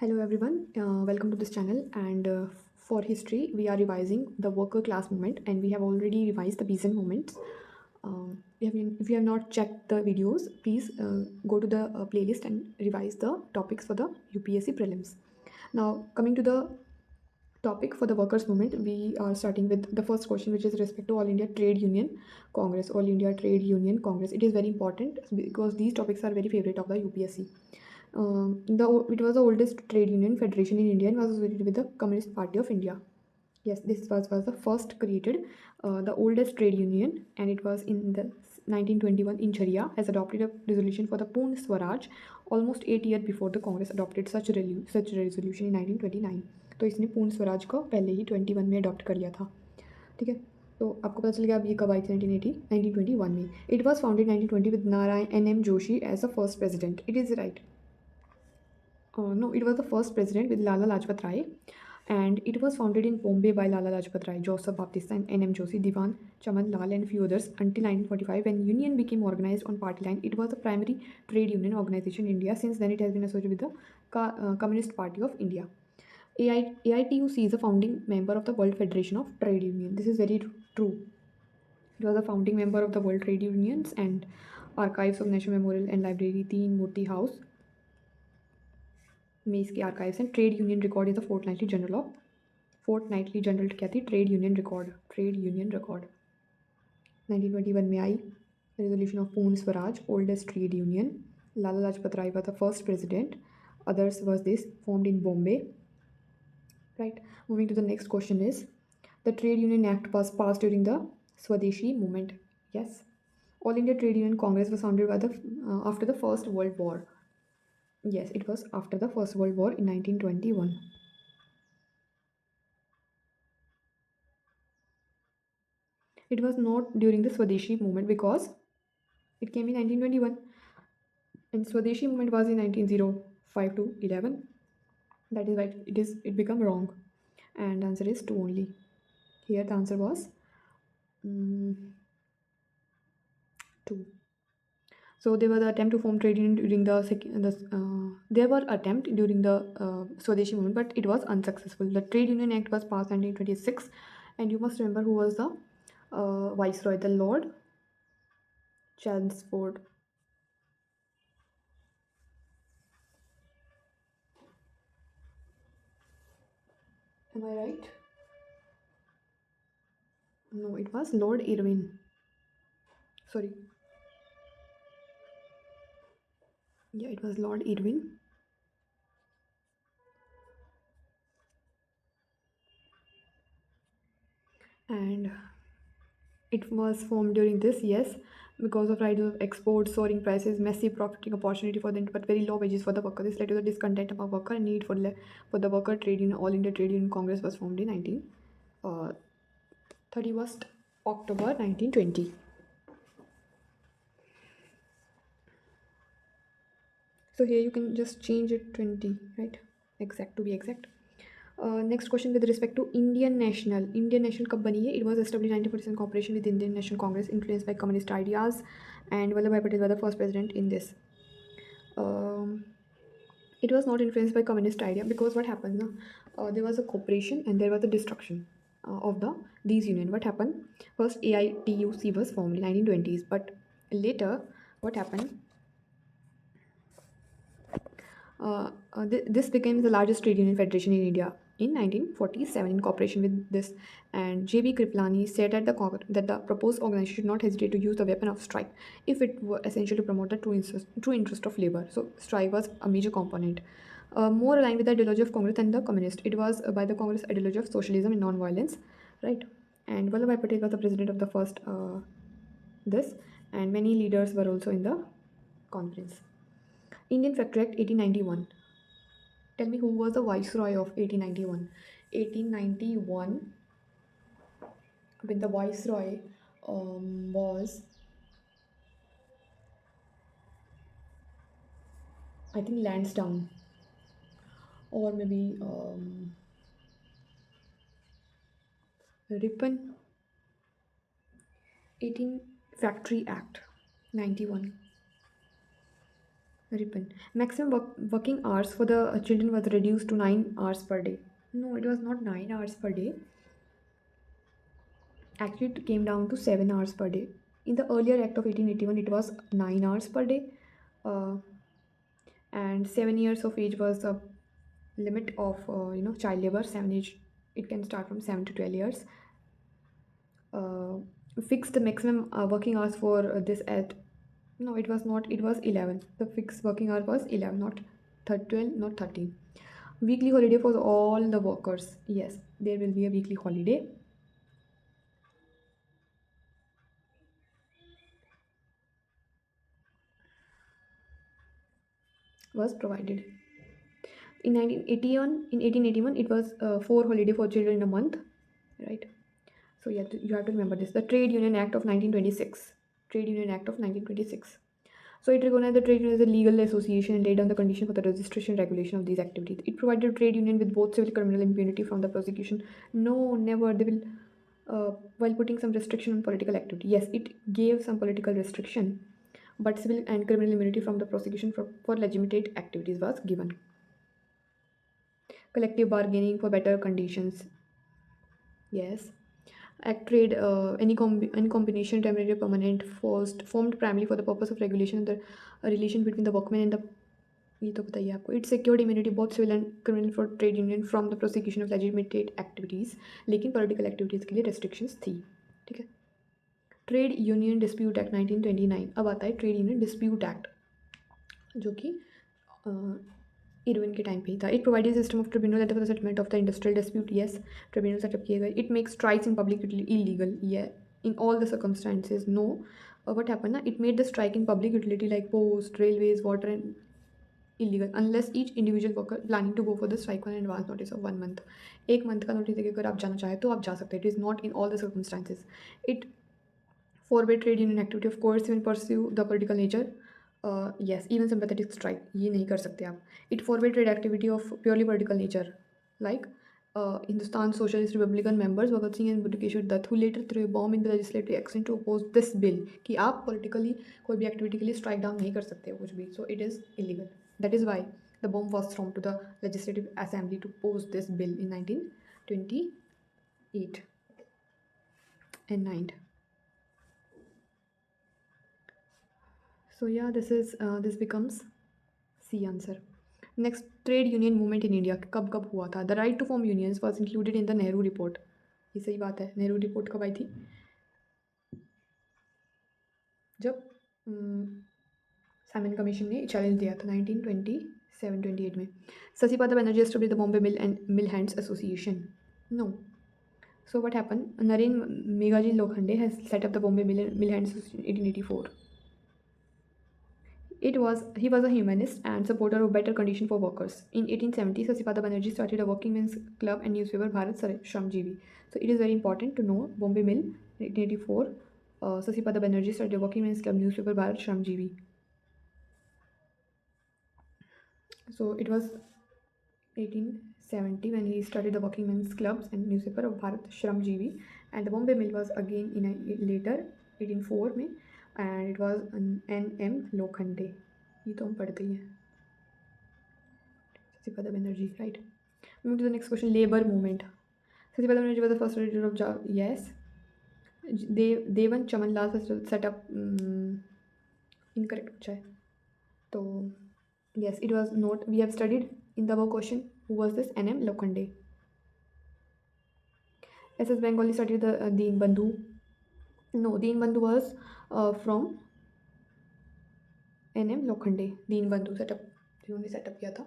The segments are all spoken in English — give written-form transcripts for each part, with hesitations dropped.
Hello everyone, welcome to this channel. And for history, we are revising the worker class movement, and we have already revised the peasant movements. If you have not checked the videos, please go to the playlist and revise the topics for the UPSC prelims. Now, coming to the topic for the workers movement, we are starting with the first question, which is respect to All India Trade Union Congress. All India Trade Union Congress. It is very important because these topics are very favorite of the UPSC. It was the oldest trade union federation in India and was associated with the Communist Party of India. Yes, this was the first created, the oldest trade union, and it was in the 1921 in Sharia, has adopted a resolution for the Poon Swaraj almost 8 years before the Congress adopted such resolution in 1929. तो इसने पूर्ण स्वराज को पहले ही 21 में adopt कर लिया था. ठीक है, तो आपको पता चल गया अब ये कब आई थी. 1921 में. It was founded 1920 with Narayan NM Joshi as the first president. It is right. No, it was the first president with Lala Lajpat Rai, and it was founded in Bombay by Lala Lajpat Rai, Joseph Baptista, and NM Joshi, Diwan Chaman Lal, and few others until 1945, when union became organized on party line. It was the primary trade union organization in India. Since then, it has been associated with the Communist Party of India. AITUC is a founding member of the World Federation of Trade Union. This is very true. It was a founding member of the World Trade Unions and Archives of National Memorial and Library, Teen Murti House में इसके archives हैं. Trade union record is the fortnightly general क्या थी? Trade union record. 1921 में आई. Resolution of Purna Swaraj, oldest trade union. Lala Lajpat Rai was the first president. Others was this, formed in Bombay. Right. Moving to the next question is, the Trade Union Act was passed during the Swadeshi movement. Yes. All India Trade Union Congress was founded by after the First World War. Yes, it was after the First World War in 1921. It was not during the Swadeshi movement because it came in 1921, and Swadeshi movement was in 1905 to 11. That is right. It become wrong, and the answer is 2 only. Here the answer was 2. So there was the attempt to form trade union during there were attempt during the Swadeshi movement, but it was unsuccessful. The Trade Union Act was passed in 1926, and you must remember who was the Viceroy, the Lord Chelmsford. Am I right? No, it was Lord Irwin. Sorry. Yeah, it was Lord Irwin. And it was formed during this, yes, because of rise of exports, soaring prices, massive profiting opportunity for them, but very low wages for the worker. This led to the discontent among worker and need for the worker trade union. All India Trade Union Congress was formed in 31st October 1920. So here you can just change it 20, right? Exact, to be exact. Next question with respect to Indian National कब बनी है? It was established 1947 cooperation with Indian National Congress, influenced by communist ideas, and Vallabhbhai Patel was the first president in this. It was not influenced by communist idea because what happened? There was a cooperation and there was a destruction of these union. What happened? First, AITUC was formed in 1920s, but later what happened? This became the largest trade union federation in India in 1947 in cooperation with this, and J.B. Kriplani said that the proposed organization should not hesitate to use the weapon of strike if it were essential to promote the true interest of labor. So strike was a major component. More aligned with the ideology of Congress than the communist. It was by the Congress ideology of socialism and non-violence, right? And Vallabhbhai Patel was the president of the first this, and many leaders were also in the conference. Indian Factory Act 1891. Tell me who was the viceroy of 1891. 1891, when the viceroy was, I think, Lansdowne, or maybe Ripon. 18 Factory Act 91. Ribbon. Maximum working hours for the children was reduced to 9 hours per day. No, it was not 9 hours per day. Actually, it came down to 7 hours per day. In the earlier act of 1881, it was 9 hours per day. Uh, and 7 years of age was the limit of child labor. 7 age, it can start from 7 to 12 years. uh, Fixed the maximum working hours for this at, no, it was not, it was 11. The fixed working hour was 11, not 12, not 13. Weekly holiday for all the workers. Yes, there will be a weekly holiday was provided. In 1981, in 1881, it was 4 holiday for children in a month, right? So you have to remember this. The Trade Union Act of 1926. Trade Union Act of 1926. So it recognized the trade union as a legal association and laid down the condition for the registration and regulation of these activities. It provided a trade union with both civil criminal impunity from the prosecution. No, never. They will, while putting some restriction on political activity. Yes, it gave some political restriction, but civil and criminal immunity from the prosecution for legitimate activities was given. Collective bargaining for better conditions. Yes. Act trade, any combination, temporary, permanent, forced, formed primarily for the purpose of regulation of the relation between the workmen and the, ये तो बताइए आपको, it secured immunity both civil and criminal for trade union from the prosecution of legitimated activities, लेकिन political activities के लिए restrictions थी. ठीक है. Trade union dispute act 1929. अब आता है ट्रेड यूनियन डिस्प्यूट एक्ट, जो कि इरविन के टाइम पे ही था. It provided system of tribunal for the settlement of the industrial dispute. Yes, tribunal setup किए गए. It makes strikes in public illegal. ये in all the circumstances. No, what happened na, it made the strike in public utility like post, railways, water and illegal unless each individual worker planning to go for the strike on advance notice of 1 month. 1 month का notice देकर अगर आप जाना चाहे तो आप जा सकते हैं. It is not in all the circumstances. It forbade trade union activity of coercive and pursue the political nature. Yes, even sympathetic strike ये नहीं कर सकते आप. It forbade trade activity of purely political nature, like Hindustan Socialist Republican members Bhagat Singh and Budikeshwar Dutt, who later threw a bomb in the legislative action to oppose this bill कि आप politically कोई भी activity के लिए strike down नहीं कर सकते हो कुछ भी. So it is illegal. That is why the bomb was thrown to the legislative assembly to oppose this bill in 1928 and 9. So yeah, this becomes C answer. Next, trade union movement in India कब कब हुआ था? The right to form unions was included in the Nehru report. ये सही बात है. Nehru report कब आई थी? जब साइमन कमीशन ने चैलेंज दिया था 1927-28 में. Sasipada Banerjee established the Bombay Mill and Mill Hands Association. No. So what happened? Naren Meghaji Lokhande has set up the Bombay Mill Hands Association in 1884. He was a humanist and supporter of better condition for workers. In 1870, Sasipada Banerjee started a working men's club and newspaper Bharat Shramjeevi. So it is very important to know Bombay Mill in 1884. Sasipada Banerjee started a working men's club newspaper Bharat Shramjeevi. So it was 1870 when he started the working men's clubs and newspaper of Bharat Shramjeevi, and the Bombay Mill was again in a later 1804 में, and it was N.M. Lokhande. ये तो हम पढ़ते ही हैं. Sasipada Banerjee, right? Moving to the next question, labor movement. Sasipada Banerjee was the first leader of yes. Devan Chamanlal set up incorrect पूछा है. तो yes, it was not. We have studied in the above question. Who was this? N.M. Lokhande. SS Bengali studied the Deen Bandhu. No, Deen Bandhu was from N.M. Lokhande. Deen Bandhu set up. जिन्होंने set up किया था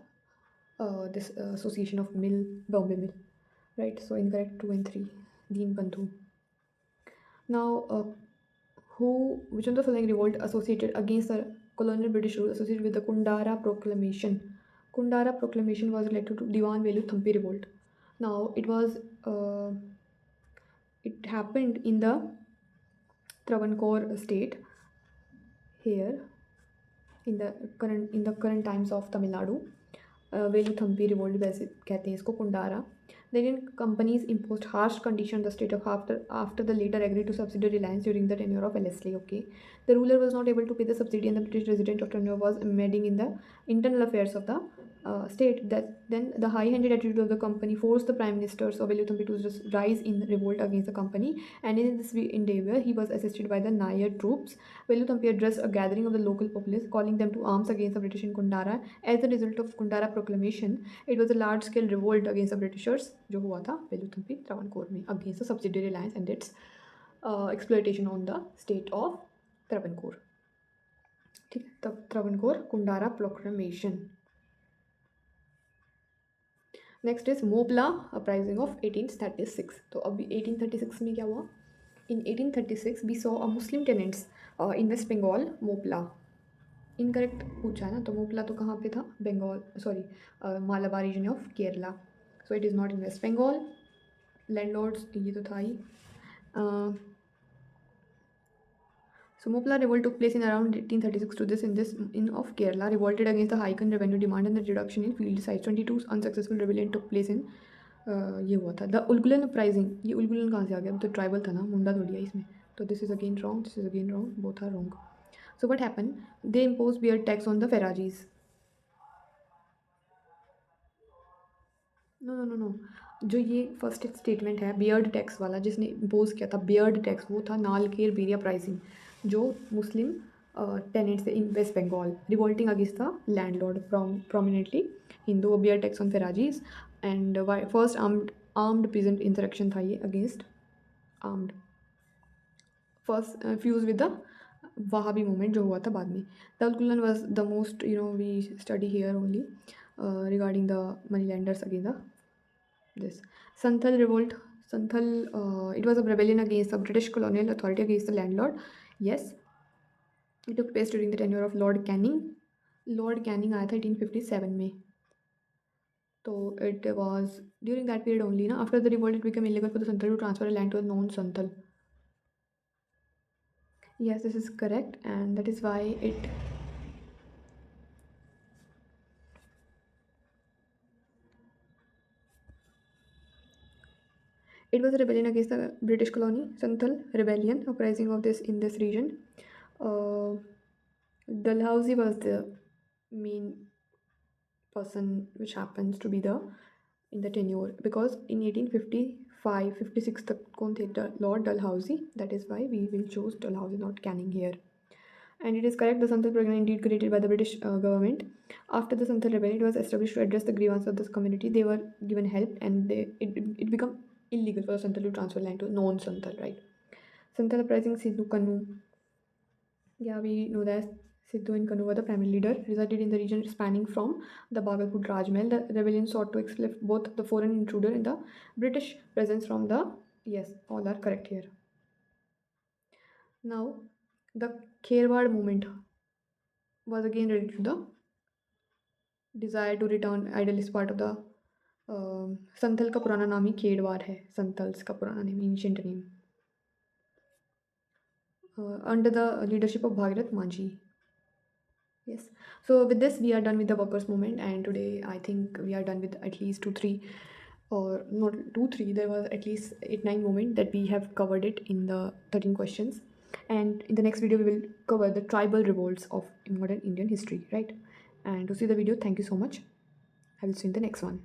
this association of Bombay Mill, right? So incorrect 2 and 3. Deen Bandhu. Now, which of the following revolt associated against the colonial British rule associated with the Kundara Proclamation? Kundara Proclamation was related to Diwan Velu Thampi revolt. Now it happened in the Travancore state here in the current times of Tamil Nadu. Veluthampi revolt वैसे कहते हैं इसको, Kundara. The Indian companies imposed harsh conditions on the state of after the later agreed to subsidy Reliance during the tenure of Wellesley. Okay, the ruler was not able to pay the subsidy, and the British resident of tenure was meddling in the internal affairs of the state. That then the high-handed attitude of the company forced the prime minister of Veluthampi to just rise in revolt against the company. And in this endeavor, he was assisted by the Nair troops. Veluthampi addressed a gathering of the local populace, calling them to arms against the British in Kundara. As a result of Kundara proclamation, it was a large-scale revolt against the Britishers, जो हुआ था वेलुथम्पी त्रावणकोर में, against the subsidiary alliance and its exploitation on the state of Travancore. ठीक है, तब Travancore Kundara proclamation. Next is Moplah uprising of 1836. तो अभी 1836 में क्या हुआ? In 1836 we saw a Muslim tenants in waste Bengal. Moplah incorrect पूछा है ना, तो मोपला तो कहाँ पे था? Bengal, sorry, Malabar region of Kerala. So it is not in waste Bengal. Landlords ये तो था ही. So Mopla revolt took place in around 1836 to this in of Kerala, revolted against the hike in revenue demand and the reduction in field size. 22 unsuccessful rebellion took place in ये हुआ था. The उलगुलन uprising, ये उलगुलन कहाँ से आ गया? तो tribal था ना, मुंडा थोड़ी है इसमें. तो this is again wrong, this is again wrong, both are wrong. So what happen? They impose beard tax on the Faraizis. No no no no, जो ये फर्स्ट स्टेटमेंट है बियर्ड टैक्स वाला, जिसने इम्पोज किया था बियर्ड टैक्स, वो था नालकेर बेरिया uprising, जो Muslim tenants in waste Bengal revolting against the landlord prominently Hindu. Beard tax on Faraizis and first armed peasant insurrection था ये against armed, first fuse with the Wahabi movement जो हुआ था बाद में. The Ulgulan was the most, you know, we study here only regarding the money lenders against this. Santhal revolt. Santhal, it was a rebellion against the British colonial authority against the landlord. Yes, it took place during the tenure of Lord Canning. Lord Canning आया था 1857 में. तो it was during that period only ना. After the revolt, it became illegal for the Santhal to transfer land to a non-Santhal. Yes, this is correct, and that is why it was a rebellion against the British colony, Santhal rebellion, uprising of this in this region. Dalhousie was the main person which happens to be the in the tenure, because in 1855-56 तक कौन थे? Lord Dalhousie. That is why we will choose Dalhousie, not Canning here. And it is correct, the Santhal program indeed created by the British government. After the Santhal rebellion, it was established to address the grievance of this community. They were given help, and it became illegal for the Santhal to transfer land to non-Santhal, right? Santhal uprising, Sidhu Kannu. Yeah, we know that Sidhu and Kannu were the primary leader, resided in the region spanning from the Bhagalpur Rajmahal. The rebellion sought to expel both the foreign intruder and the British presence from the... Yes, all are correct here. Now, the Kherwad movement was again related to the desire to return idealist part of the Santhal का पुराना नाम ही खेड़वार है. संथल्स का पुराना name, ancient name, under the leadership of Bhagirath Manjhi. Yes. So with this, we are done with the workers movement, and today I think we are done with at least 2-3, or not 2-3. There was at least 8-9 movement that we have covered it in the 13 questions. And in the next video, we will cover the tribal revolts of modern Indian history, right? And to see the video, thank you so much. I will see you in the next one.